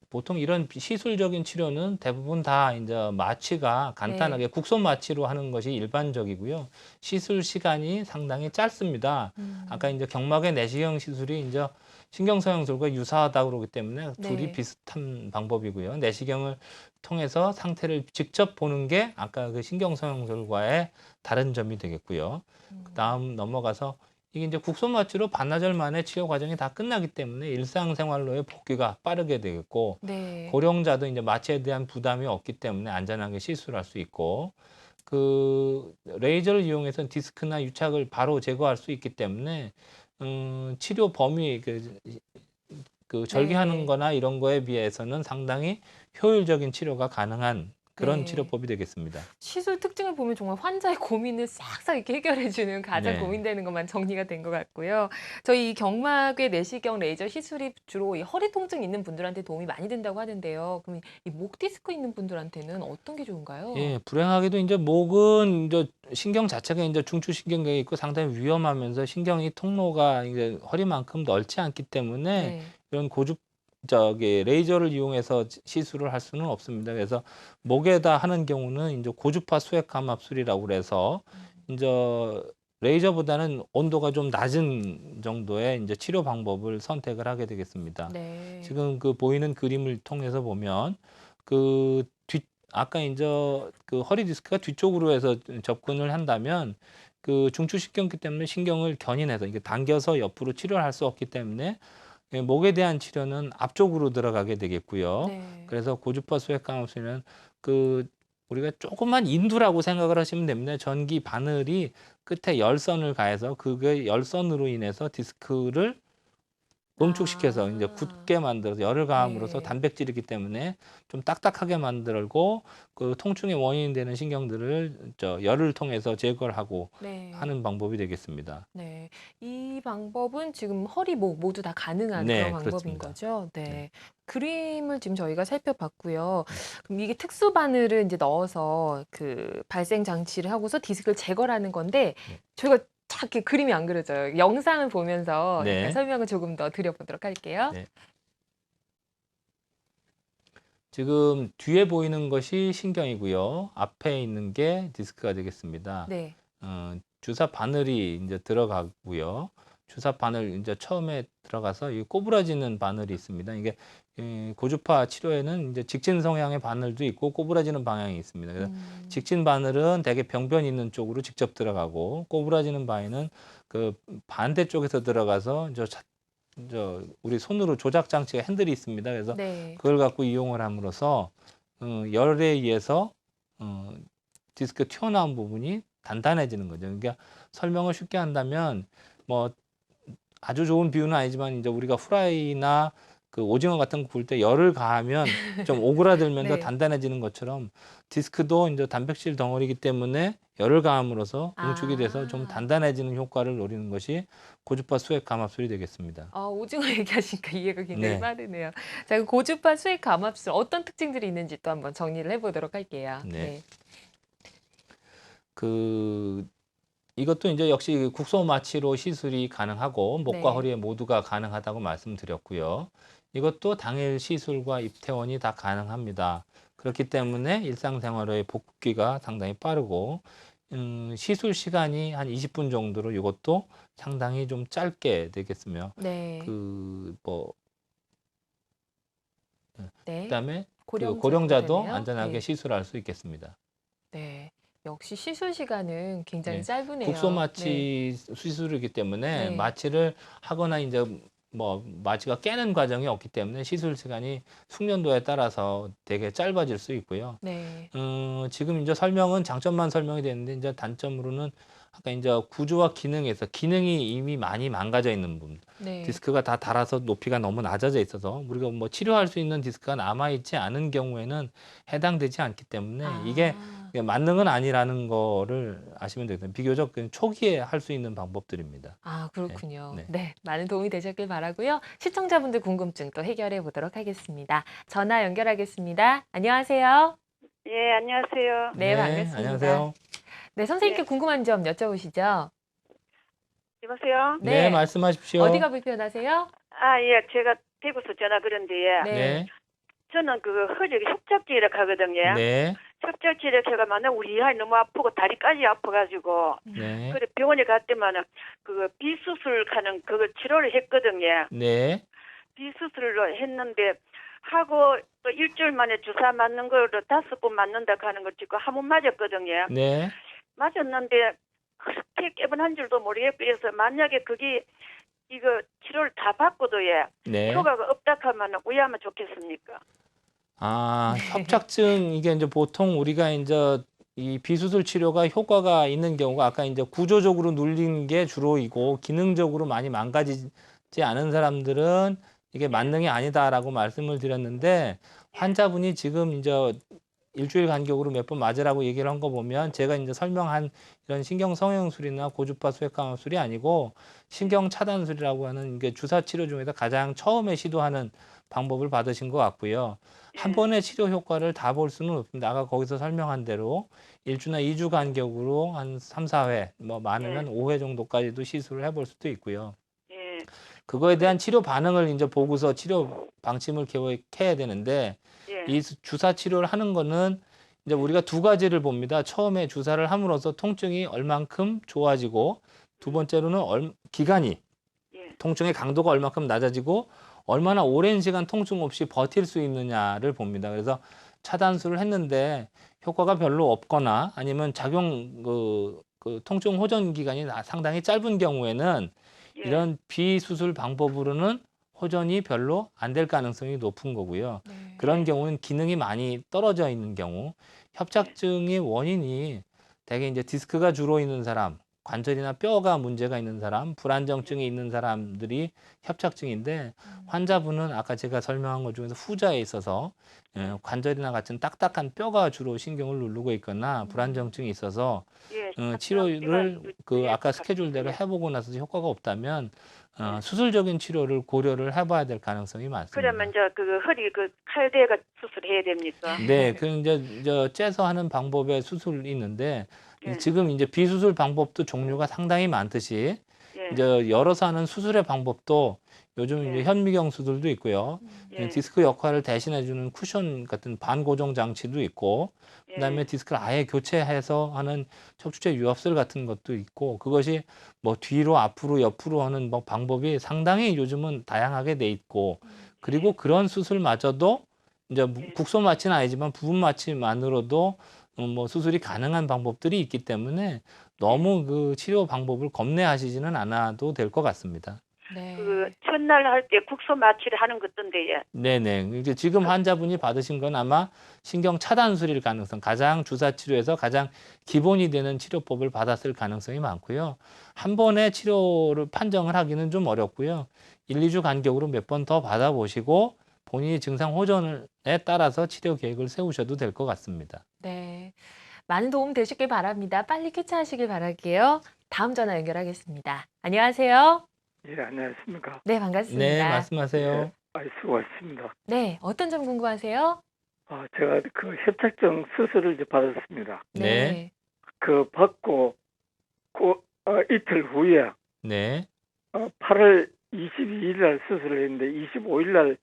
보통 이런 시술적인 치료는 대부분 다 이제 마취가 간단하게 네. 국소 마취로 하는 것이 일반적이고요. 시술 시간이 상당히 짧습니다. 아까 이제 경막의 내시경 시술이 이제 신경성형술과 유사하다고 그러기 때문에 둘이 네. 비슷한 방법이고요. 내시경을 통해서 상태를 직접 보는 게 아까 그 신경성형술과의 다른 점이 되겠고요. 그다음 넘어가서 이게 이제 국소 마취로 반나절 만에 치료 과정이 다 끝나기 때문에 일상생활로의 복귀가 빠르게 되겠고, 네. 고령자도 이제 마취에 대한 부담이 없기 때문에 안전하게 시술할 수 있고, 레이저를 이용해서 디스크나 유착을 바로 제거할 수 있기 때문에 치료 범위 절개하는 네. 거나 이런 거에 비해서는 상당히 효율적인 치료가 가능한 그런 네. 치료법이 되겠습니다. 시술 특징을 보면 정말 환자의 고민을 싹싹 이렇게 해결해 주는 가장 네. 고민되는 것만 정리가 된 것 같고요. 저희 이 경막의 내시경 레이저 시술이 주로 이 허리 통증 있는 분들한테 도움이 많이 된다고 하는데요. 그럼 이 목 디스크 있는 분들한테는 어떤 게 좋은가요? 예, 불행하게도 이제 목은 이제 신경 자체가 이제 중추신경계에 있고 상당히 위험하면서 신경이 통로가 이제 허리만큼 넓지 않기 때문에 네. 이런 레이저를 이용해서 시술을 할 수는 없습니다. 그래서 목에다 하는 경우는 이제 고주파 수액 감압술이라고 그래서 이제 레이저보다는 온도가 좀 낮은 정도의 이제 치료 방법을 선택을 하게 되겠습니다. 네. 지금 보이는 그림을 통해서 보면 아까 이제 허리 디스크가 뒤쪽으로 해서 접근을 한다면 중추신경계 때문에 신경을 견인해서 이게 당겨서 옆으로 치료를 할 수 없기 때문에 목에 대한 치료는 앞쪽으로 들어가게 되겠고요. 네. 그래서 고주파 수액 감압술은 우리가 조그만 인두라고 생각을 하시면 됩니다. 전기 바늘이 끝에 열선을 가해서 그게 열선으로 인해서 디스크를 농축시켜서 이제 굳게 만들어서 열을 가함으로써 네. 단백질이기 때문에 좀 딱딱하게 만들고 통증의 원인이 되는 신경들을 열을 통해서 제거를 하고 네. 하는 방법이 되겠습니다. 네. 이 방법은 지금 허리, 목 모두 다 가능한 네, 그런 방법인 그렇습니다. 거죠? 네. 네. 그림을 지금 저희가 살펴봤고요. 그럼 이게 특수 바늘을 이제 넣어서 그 발생 장치를 하고서 디스크를 제거를 하는 건데 네. 저희가 딱 이렇게 그림이 안 그려져요. 영상을 보면서 네. 약간 설명을 조금 더 드려보도록 할게요. 네. 지금 뒤에 보이는 것이 신경이고요. 앞에 있는 게 디스크가 되겠습니다. 네. 주사 바늘이 이제 들어가고요. 주사 바늘 이제 처음에 들어가서 이 꼬부라지는 바늘이 있습니다. 이게 고주파 치료에는 이제 직진 성향의 바늘도 있고 꼬부라지는 방향이 있습니다. 그래서 직진 바늘은 대개 병변 있는 쪽으로 직접 들어가고, 꼬부라지는 바늘은 그 반대쪽에서 들어가서 우리 손으로 조작 장치가 핸들이 있습니다. 그래서 네. 그걸 갖고 이용을 함으로써 열에 의해서 디스크 튀어나온 부분이 단단해지는 거죠. 그러니까 설명을 쉽게 한다면 뭐 아주 좋은 비유는 아니지만 이제 우리가 후라이나 그 오징어 같은 거 구울 때 열을 가하면 좀 오그라들면서 네. 단단해지는 것처럼 디스크도 이제 단백질 덩어리이기 때문에 열을 가함으로써 응축이 돼서 좀 아. 단단해지는 효과를 노리는 것이 고주파 수액 감압술이 되겠습니다. 오징어 얘기하시니까 이해가 굉장히 네. 빠르네요. 자, 그 고주파 수액 감압술 어떤 특징들이 있는지 또 한번 정리를 해보도록 할게요. 네. 이것도 이제 역시 국소 마취로 시술이 가능하고 목과 네. 허리에 모두가 가능하다고 말씀드렸고요. 이것도 당일 시술과 입퇴원이 다 가능합니다. 그렇기 때문에 일상생활의 복귀가 상당히 빠르고 시술 시간이 한 20분 정도로 이것도 상당히 좀 짧게 되겠으며 네. 네. 그다음에 고령자도 고령자도 되네요. 안전하게 네. 시술할 수 있겠습니다. 네. 역시 시술 시간은 굉장히 네. 짧으네요. 국소 네. 마취 시술이기 때문에 네. 마취를 하거나 이제 뭐 마취가 깨는 과정이 없기 때문에 시술 시간이 숙련도에 따라서 되게 짧아질 수 있고요. 네. 지금 이제 설명은 장점만 설명이 됐는데 이제 단점으로는 아까 이제 구조와 기능에서 기능이 이미 많이 망가져 있는 부분. 네. 디스크가 다 닳아서 높이가 너무 낮아져 있어서 우리가 뭐 치료할 수 있는 디스크가 남아 있지 않은 경우에는 해당되지 않기 때문에 이게 만능은 아니라는 거를 아시면 되거든요. 비교적 초기에 할 수 있는 방법들입니다. 그렇군요. 네. 네. 많은 도움이 되셨길 바라고요. 시청자분들 궁금증 또 해결해 보도록 하겠습니다. 전화 연결하겠습니다. 안녕하세요. 예, 안녕하세요. 네, 반갑습니다. 안녕하세요. 네, 선생님께 네. 궁금한 점 여쭤보시죠. 여보세요? 네. 네, 말씀하십시오. 어디가 불편하세요? 아, 예, 제가 대구서 전화 그런데 네. 네. 저는 그 허리 협착지력 하거든요. 네. 협착지력 해가면 우리 아이 너무 아프고 다리까지 아파가지고 네. 그래 병원에 갔더만은 그 비수술 하는 그거 치료를 했거든요. 네. 비수술로 했는데 하고 또 일주일 만에 주사 맞는 거로 5번 맞는다 하는 거 찍고 한 번 맞았거든요. 네. 맞았는데 그렇게 깨분한 줄도 모르겠고 그래서 만약에 그게 이거 치료를 다 받고도 네. 효과가 없다 하면 왜 하면 좋겠습니까? 협착증 이게 이제 보통 우리가 이제 이 비수술 치료가 효과가 있는 경우가 아까 이제 구조적으로 눌린 게 주로이고 기능적으로 많이 망가지지 않은 사람들은 이게 만능이 아니다라고 말씀을 드렸는데 환자분이 지금 이제 일주일 간격으로 몇 번 맞으라고 얘기를 한 거 보면 제가 이제 설명한 이런 신경 성형술이나 고주파 수액 감압술이 아니고 신경 차단술이라고 하는 이게 주사 치료 중에서 가장 처음에 시도하는 방법을 받으신 것 같고요. 한 번의 치료 효과를 다 볼 수는 없습니다. 아까 거기서 설명한 대로 1주나 2주 간격으로 한 3, 4회, 뭐 많으면 5회 정도까지도 시술을 해볼 수도 있고요. 예, 그거에 대한 치료 반응을 이제 보고서 치료 방침을 계획해야 되는데 예, 이 주사 치료를 하는 거는 이제 우리가 두 가지를 봅니다. 처음에 주사를 함으로써 통증이 얼만큼 좋아지고 두 번째로는 기간이 예, 통증의 강도가 얼만큼 낮아지고 얼마나 오랜 시간 통증 없이 버틸 수 있느냐를 봅니다. 그래서 차단술을 했는데 효과가 별로 없거나 아니면 작용 그 통증 호전 기간이 상당히 짧은 경우에는 예, 이런 비수술 방법으로는 호전이 별로 안 될 가능성이 높은 거고요. 네. 그런 경우는 기능이 많이 떨어져 있는 경우, 협착증의 원인이 대개 이제 디스크가 주로 있는 사람, 관절이나 뼈가 문제가 있는 사람, 불안정증이 있는 사람들이 협착증인데 환자분은 아까 제가 설명한 것 중에서 후자에 있어서 관절이나 같은 딱딱한 뼈가 주로 신경을 누르고 있거나 불안정증이 있어서 예. 치료를 예, 아까 스케줄대로 해보고 나서 효과가 없다면 수술적인 치료를 고려를 해봐야 될 가능성이 많습니다. 그러면 이제 그 허리 그 칼대가 수술해야 됩니까? 네, 그 이제 째서 하는 방법의 수술이 있는데 예, 지금 이제 비수술 방법도 종류가 상당히 많듯이 예, 이제 열어서 하는 수술의 방법도 요즘 예. 이제 현미경 수술도 있고요. 예, 디스크 역할을 대신해주는 쿠션 같은 반고정 장치도 있고, 예, 그다음에 디스크를 아예 교체해서 하는 척추체 유압술 같은 것도 있고, 그것이 뭐 뒤로 앞으로 옆으로 하는 뭐 방법이 상당히 요즘은 다양하게 돼 있고, 그리고 그런 수술마저도 이제 국소 마취는 아니지만 부분 마취만으로도 뭐 수술이 가능한 방법들이 있기 때문에 너무 그 치료 방법을 겁내하시지는 않아도 될 것 같습니다. 네. 그 첫날 할 때 국소 마취를 하는 것던데 예. 네네. 이제 지금 환자분이 받으신 건 아마 신경 차단술일 가능성, 가장 주사 치료에서 가장 기본이 되는 치료법을 받았을 가능성이 많고요. 한 번에 치료를 판정을 하기는 좀 어렵고요. 1, 2주 간격으로 몇 번 더 받아보시고 본인이 증상 호전에 따라서 치료 계획을 세우셔도 될 것 같습니다. 네. 많은 도움 되셨길 바랍니다. 빨리 쾌차하시길 바랄게요. 다음 전화 연결하겠습니다. 안녕하세요. 예, 안녕하십니까. 네, 네, 반갑습니다. 말씀하세요. 수고하셨습니다. 네, 어떤 점 궁금하세요? 제가 그 협착증 수술을 이제 받았습니다. 네. 그 받고 이틀 후에 네. 8월 22일 날 수술을 했는데 25일 날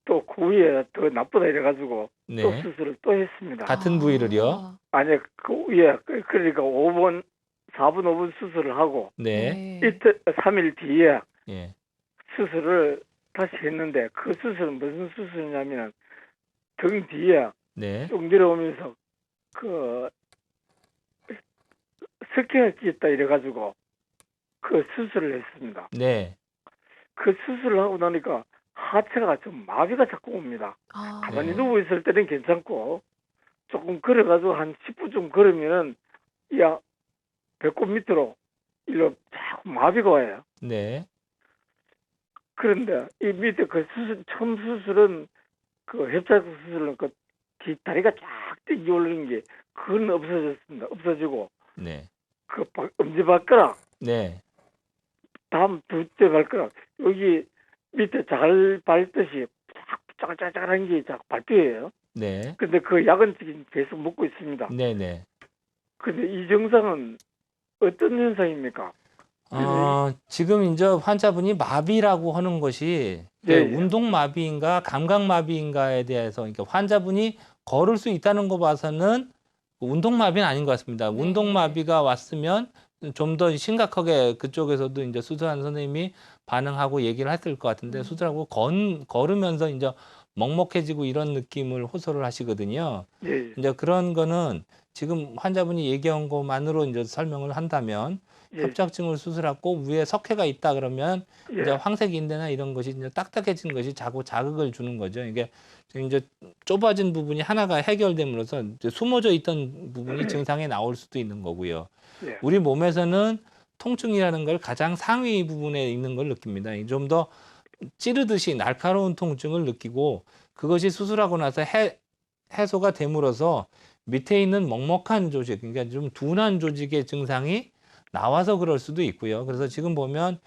또 그 후에 더 나쁘다 이래가지고 또 네. 수술을 또 했습니다. 같은 부위를요? 아니 그 후에 그러니까 5번, 4분, 5분 수술을 하고 네. 이틀 3일 뒤에 예. 수술을 다시 했는데 그 수술은 무슨 수술이냐면 등 뒤에 네. 쭉 내려오면서 그 석회가 끼었다 이래가지고 그 수술을 했습니다. 네. 그 수술을 하고 나니까 하체가 좀 마비가 자꾸 옵니다. 가만히 네. 누워 있을 때는 괜찮고 조금 걸어가지고 한 10분 좀 걸으면은 야 배꼽 밑으로 이렇게 자꾸 마비가 와요. 네. 그런데 이 밑에 그 수술 처음 수술은 그 협착증 수술은 그 다리가 쫙 뛰어 올리는 게 그건 없어졌습니다. 없어지고 네. 그 엄지발가락 네. 다음 둘째 발가락 여기 밑에 잘 밟듯이 짜글짜글한 게 자꾸 밟혀요. 네. 근데 그 약은 지금 계속 먹고 있습니다. 네. 네. 근데 이 증상은 어떤 현상입니까? 지금 이제 환자분이 마비라고 하는 것이 예, 예. 운동 마비인가 감각 마비인가에 대해서 그러니까 환자분이 걸을 수 있다는 거 봐서는 운동 마비는 아닌 것 같습니다. 네. 운동 마비가 왔으면 좀 더 심각하게 그쪽에서도 이제 수술한 선생님이 반응하고 얘기를 했을 것 같은데 수술하고 걸으면서 이제 먹먹해지고 이런 느낌을 호소를 하시거든요. 예, 예. 이제 그런 거는 지금 환자분이 얘기한 것만으로 이제 설명을 한다면 예. 협착증을 수술하고 위에 석회가 있다 그러면 예. 이제 황색인대나 이런 것이 이제 딱딱해진 것이 자꾸 자극을 주는 거죠. 이게 이제 좁아진 부분이 하나가 해결됨으로써 이제 숨어져 있던 부분이 증상에 나올 수도 있는 거고요. 예. 우리 몸에서는 통증이라는 걸 가장 상위 부분에 있는 걸 느낍니다. 좀 더 찌르듯이 날카로운 통증을 느끼고 그것이 수술하고 나서 해소가 됨으로써 밑에 있는 먹먹한 조직, 그러니까 좀 둔한 조직의 증상이 나와서 그럴 수도 있고요. 그래서 지금 보면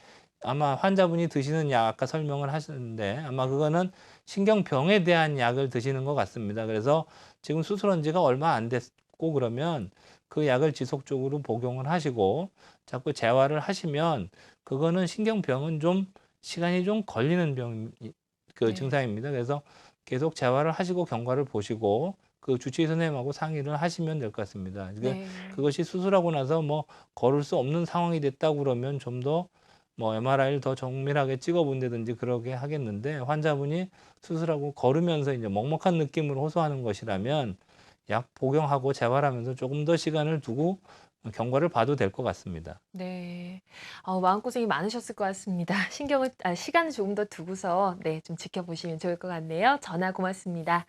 아마 환자분이 드시는 약 아까 설명을 하셨는데 아마 그거는 신경병에 대한 약을 드시는 것 같습니다. 그래서 지금 수술한 지가 얼마 안 됐고 그러면 그 약을 지속적으로 복용을 하시고 자꾸 재활을 하시면 그거는 신경병은 좀 시간이 좀 걸리는 네. 증상입니다. 그래서 계속 재활을 하시고 경과를 보시고 그 주치의 선생님하고 상의를 하시면 될 것 같습니다. 네. 그것이 수술하고 나서 뭐 걸을 수 없는 상황이 됐다고 그러면 좀 더 뭐 MRI를 더 정밀하게 찍어본다든지 그러게 하겠는데 환자분이 수술하고 걸으면서 이제 먹먹한 느낌으로 호소하는 것이라면 약 복용하고 재활하면서 조금 더 시간을 두고 경과를 봐도 될 것 같습니다. 네. 마음고생이 많으셨을 것 같습니다. 시간을 조금 더 두고서 네, 좀 지켜보시면 좋을 것 같네요. 전화 고맙습니다.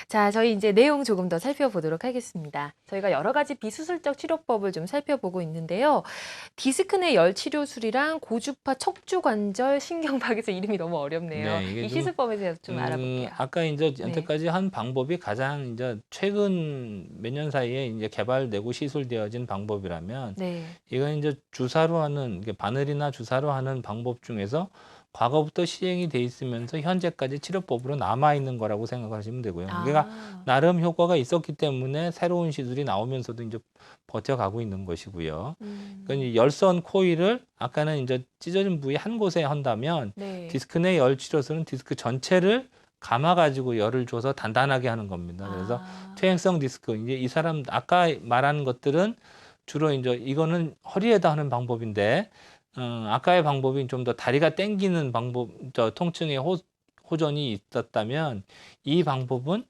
자, 저희 이제 내용 조금 더 살펴보도록 하겠습니다. 저희가 여러 가지 비수술적 치료법을 좀 살펴보고 있는데요. 디스크 내 열 치료술이랑 고주파 척추관절 신경박에서 이름이 너무 어렵네요. 네, 이게 이 좀, 시술법에 대해서 좀 알아볼게요. 아까 이제 네. 여태까지 한 방법이 가장 이제 최근 몇 년 사이에 이제 개발되고 시술되어진 방법이라면 네. 이건 이제 주사로 하는 이게 바늘이나 주사로 하는 방법 중에서 과거부터 시행이 돼 있으면서 현재까지 치료법으로 남아 있는 거라고 생각하시면 되고요. 그러니까 나름 효과가 있었기 때문에 새로운 시술이 나오면서도 이제 버텨가고 있는 것이고요. 그러니까 이 열선 코일을 아까는 이제 찢어진 부위 한 곳에 한다면 네. 디스크 내 열 치료술은 디스크 전체를 감아가지고 열을 줘서 단단하게 하는 겁니다. 그래서 퇴행성 디스크 이제 이 사람 아까 말한 것들은 주로 이제 이거는 허리에다 하는 방법인데 아까의 방법이 좀 더 다리가 땡기는 방법, 통증의 호전이 있었다면 이 방법은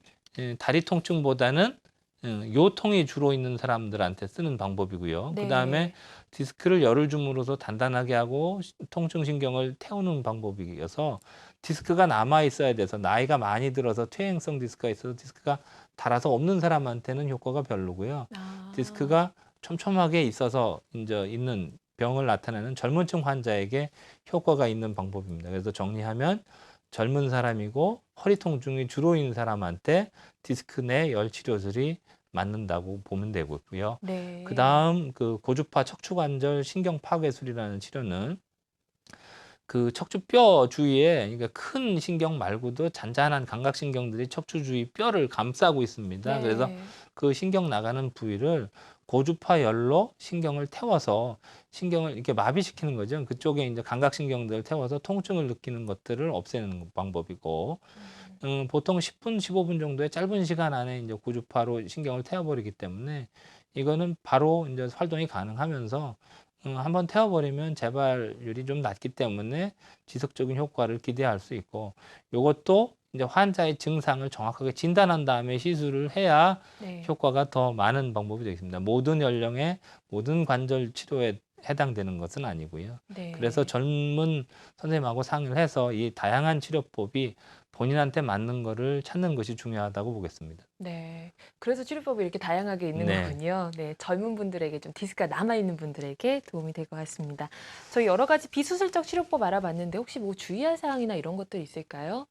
다리 통증보다는 요통이 주로 있는 사람들한테 쓰는 방법이고요. 네. 그다음에 디스크를 열을 줌으로써 단단하게 하고 통증 신경을 태우는 방법이어서 디스크가 남아 있어야 돼서 나이가 많이 들어서 퇴행성 디스크가 있어서 디스크가 닳아서 없는 사람한테는 효과가 별로고요. 디스크가 촘촘하게 있어서 이제 있는 병을 나타내는 젊은층 환자에게 효과가 있는 방법입니다. 그래서 정리하면 젊은 사람이고 허리 통증이 주로 있는 사람한테 디스크 내 열 치료술이 맞는다고 보면 되고요. 네. 그다음 그 고주파 척추관절 신경 파괴술이라는 치료는 그 척추뼈 주위에, 그러니까 큰 신경 말고도 잔잔한 감각신경들이 척추 주위 뼈를 감싸고 있습니다. 그래서 네. 그 신경 나가는 부위를 고주파 열로 신경을 태워서 신경을 이렇게 마비시키는 거죠. 그쪽에 이제 감각신경들을 태워서 통증을 느끼는 것들을 없애는 방법이고, 보통 10분, 15분 정도의 짧은 시간 안에 이제 고주파로 신경을 태워버리기 때문에 이거는 바로 이제 활동이 가능하면서 한번 태워버리면 재발률이 좀 낮기 때문에 지속적인 효과를 기대할 수 있고, 이것도 이제 환자의 증상을 정확하게 진단한 다음에 시술을 해야 네. 효과가 더 많은 방법이 되겠습니다. 모든 연령의 모든 관절 치료에 해당되는 것은 아니고요. 네. 그래서 젊은 선생님하고 상의를 해서 이 다양한 치료법이 본인한테 맞는 거를 찾는 것이 중요하다고 보겠습니다. 네. 그래서 치료법이 이렇게 다양하게 있는 네. 거군요. 네. 젊은 분들에게 좀 디스크가 남아있는 분들에게 도움이 될 것 같습니다. 저희 여러 가지 비수술적 치료법 알아봤는데 혹시 뭐 주의할 사항이나 이런 것들 있을까요?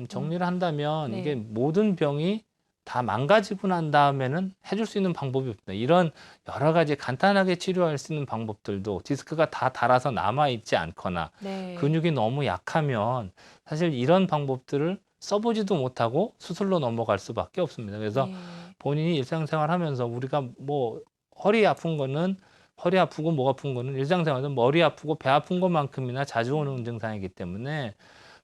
정리를 한다면 네. 이게 모든 병이 다 망가지고 난 다음에는 해줄 수 있는 방법이 없다. 이런 여러 가지 간단하게 치료할 수 있는 방법들도 디스크가 다 닳아서 남아있지 않거나 네. 근육이 너무 약하면 사실 이런 방법들을 써보지도 못하고 수술로 넘어갈 수밖에 없습니다. 그래서 네. 본인이 일상생활 하면서 우리가 뭐 허리 아픈 거는 허리 아프고 목 아픈 거는 일상생활에서 머리 아프고 배 아픈 것만큼이나 자주 오는 증상이기 때문에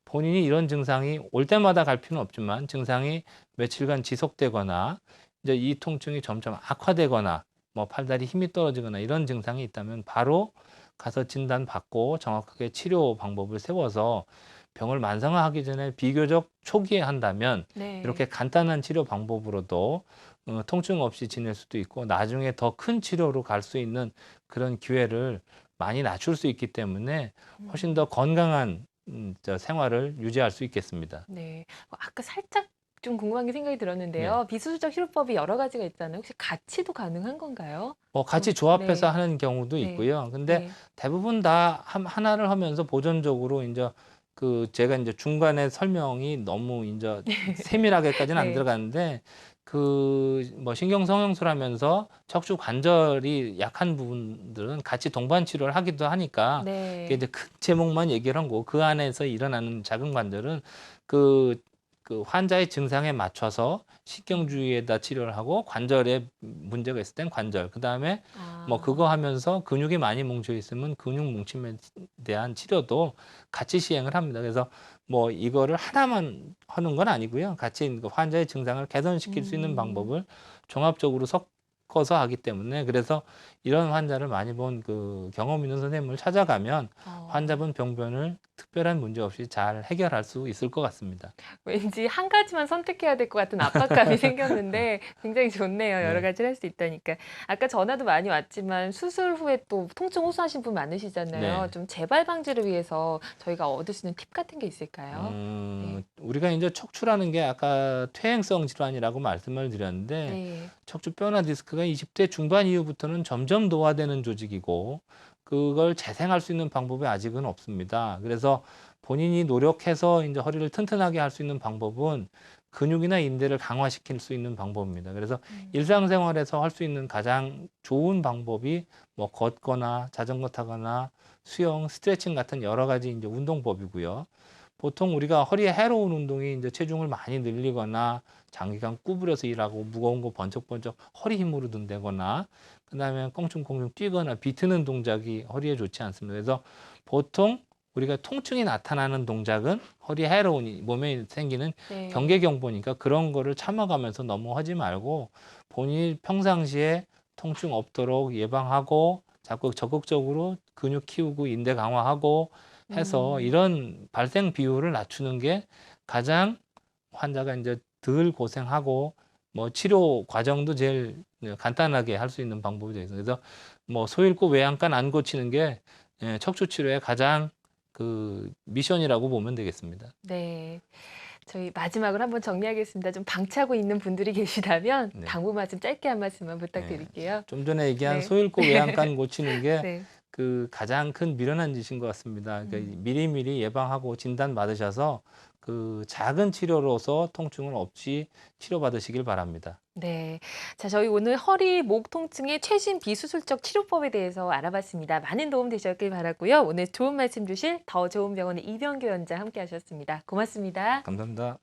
본인이 이런 증상이 올 때마다 갈 필요는 없지만 증상이 며칠간 지속되거나 이제 이 통증이 점점 악화되거나 뭐 팔다리 힘이 떨어지거나 이런 증상이 있다면 바로 가서 진단받고 정확하게 치료 방법을 세워서 병을 만성화하기 전에 비교적 초기에 한다면 네. 이렇게 간단한 치료 방법으로도 통증 없이 지낼 수도 있고 나중에 더 큰 치료로 갈 수 있는 그런 기회를 많이 낮출 수 있기 때문에 훨씬 더 건강한 생활을 유지할 수 있겠습니다. 네. 아까 살짝 좀 궁금한 게 생각이 들었는데요. 비수술적 치료법이 여러 가지가 있잖아요. 혹시 같이도 가능한 건가요? 같이 조합해서 네. 하는 경우도 네. 있고요. 근데 네. 대부분 다 하나를 하면서 보존적으로 이제 그 제가 이제 중간에 설명이 너무 이제 세밀하게까지는 안 네. 들어가는데 그 뭐 신경 성형술 하면서 척추 관절이 약한 부분들은 같이 동반 치료를 하기도 하니까 네. 이게 이제 큰 제목만 얘기를 한 거고 그 안에서 일어나는 작은 관절은 그 환자의 증상에 맞춰서 신경 주위에다 치료를 하고 관절에 문제가 있을 땐 관절, 그다음에 뭐 그거 하면서 근육이 많이 뭉쳐 있으면 근육 뭉침에 대한 치료도 같이 시행을 합니다. 그래서 뭐 이거를 하나만 하는 건 아니고요. 같이 환자의 증상을 개선시킬 수 있는 방법을 종합적으로 섞어서 하기 때문에 그래서 이런 환자를 많이 본 그 경험 있는 선생님을 찾아가면 환자분 병변을 특별한 문제 없이 잘 해결할 수 있을 것 같습니다. 왠지 한 가지만 선택해야 될 것 같은 압박감이 생겼는데 굉장히 좋네요. 여러 네. 가지를 할 수 있다니까. 아까 전화도 많이 왔지만 수술 후에 또 통증 호소하신 분 많으시잖아요. 네. 좀 재발 방지를 위해서 저희가 얻을 수 있는 팁 같은 게 있을까요? 우리가 이제 척추라는 게 아까 퇴행성 질환이라고 말씀을 드렸는데 네. 척추뼈나 디스크가 20대 중반 이후부터는 점점 노화되는 조직이고 그걸 재생할 수 있는 방법이 아직은 없습니다. 그래서 본인이 노력해서 이제 허리를 튼튼하게 할 수 있는 방법은 근육이나 인대를 강화시킬 수 있는 방법입니다. 그래서 일상생활에서 할 수 있는 가장 좋은 방법이 뭐 걷거나 자전거 타거나 수영, 스트레칭 같은 여러 가지 이제 운동법이고요. 보통 우리가 허리에 해로운 운동이 이제 체중을 많이 늘리거나 장기간 구부려서 일하고 무거운 거 번쩍번쩍 허리 힘으로 든다거나 그다음에 껑충껑충 뛰거나 비트는 동작이 허리에 좋지 않습니다. 그래서 보통 우리가 통증이 나타나는 동작은 허리에 해로운 몸에 생기는 네. 경계경보니까 그런 거를 참아가면서 너무 하지 말고 본인이 평상시에 통증 없도록 예방하고 자꾸 적극적으로 근육 키우고 인대 강화하고 해서 이런 발생 비율을 낮추는 게 가장 환자가 이제 덜 고생하고 뭐 치료 과정도 제일 간단하게 할 수 있는 방법이 되겠습니다. 그래서 뭐 소잃고 외양간 안 고치는 게 척추 치료의 가장 그 미션이라고 보면 되겠습니다. 네. 저희 마지막으로 한번 정리하겠습니다. 좀 방치하고 있는 분들이 계시다면 네. 당부 말씀 짧게 한 말씀만 부탁드릴게요. 좀 전에 얘기한 네. 소잃고 외양간 고치는 게 네. 그 가장 큰 미련한 짓인 것 같습니다. 그러니까 미리미리 예방하고 진단 받으셔서 그 작은 치료로서 통증을 없이 치료받으시길 바랍니다. 네. 자, 저희 오늘 허리, 목 통증의 최신 비수술적 치료법에 대해서 알아봤습니다. 많은 도움 되셨길 바라고요. 오늘 좋은 말씀 주실 더 좋은 병원의 이병규 원장 함께 하셨습니다. 고맙습니다. 감사합니다.